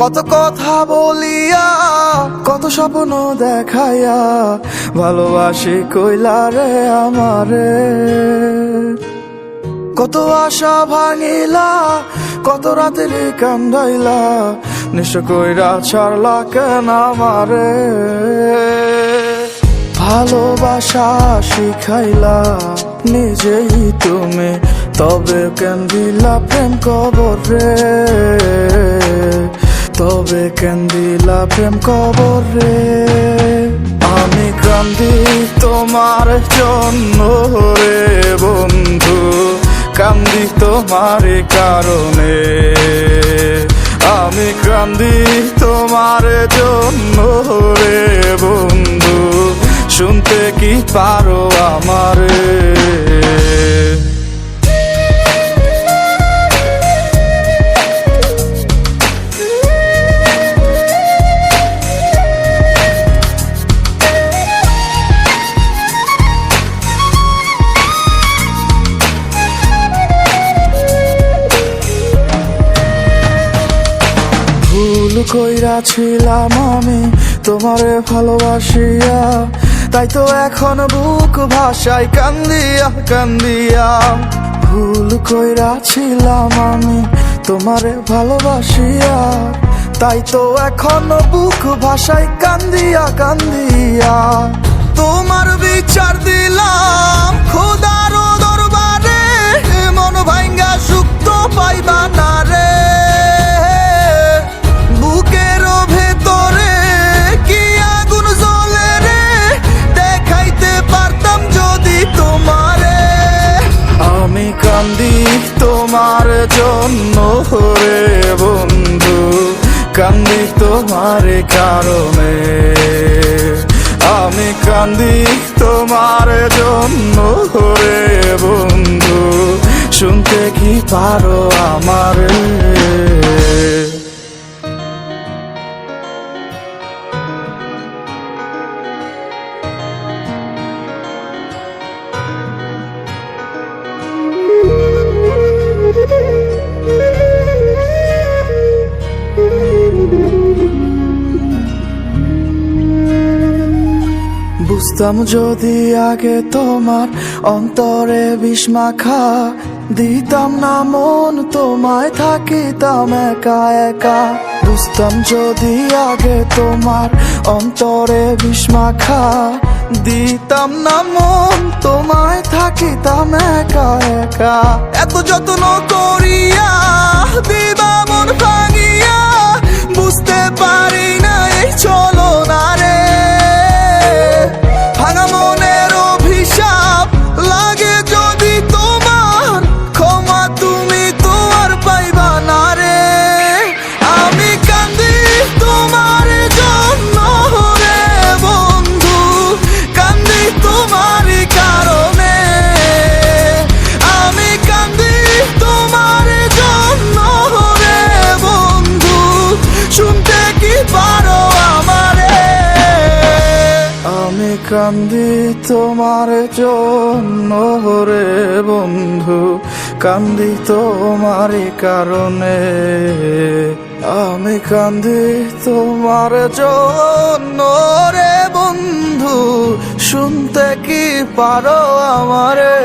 কত কথা বলিয়া কত স্বপ্ন দেখাইয়া ভালোবাসি কইলা রে আমারে। কত আশা ভাঙিলা কত রাতের কান্দাইলা নিঃস্ব কইরা ছাড়লা কেন আমারে। ভালোবাসা শিখাইলা নিজেই তুমি তবে কেন দিলা প্রেম কবর রে, তবে কেন দিলা প্রেম কবর রে। আমি কান্দি তোমার জন্য রে বন্ধু, কান্দি তোমার কারণে। আমি কান্দি তোমার জন্য রে বন্ধু, শুনতে কি পারো আমারে। ভুল কইরাছিলাম আমি তোমারে ভালোবাসিয়া, তাই তো এখন বুক ভাষায় কান্দিয়া কান্দিয়া। ভুল কইরাছিলাম আমি তোমারে ভালোবাসিয়া, তাই তো এখন বুক ভাষায় কান্দিয়া কান্দিয়া। তোমার বিচার দিলাম খোদার দরবারে, মন ভাঙ্গা সুখ তো পাইবা না রে। কান্দি তোমার জন্য রে বন্ধু, কান্দি তোমার কারণে। আমি কান্দি তোমার জন্য রে বন্ধু, শুনতে কি পারো আমারে। বুঝতাম যদি আগে তোমার অন্তরে বিষ মাখা, দিতাম না মন তোমায় থাকিতাম একা একা। বুঝতাম যদি আগে তোমার অন্তরে বিষ মাখা, দিতাম না মন তোমায় থাকিতাম একা একা। এত যত্ন করিয়া দিবা মন ভাঙিয়া, বুঝতে পারি না এই চলো না রে। ভাঙা মনের অভিশাপ লাগে যদি তোমার, ক্ষমা তুমি তোমার পাইবা না রে। আমি কান্দি তোমার জন্য রে বন্ধু, কান্দি তোমার কারণে। আমি কান্দি তোমার জন্য রে বন্ধু, শুনতে কি পারো আমারে। আমি কান্দি তোমার জন্য রে বন্ধু, কান্দি তোমার কারণে। আমি কান্দি তোমার জন্য রে বন্ধু, শুনতে কি পারো আমারে।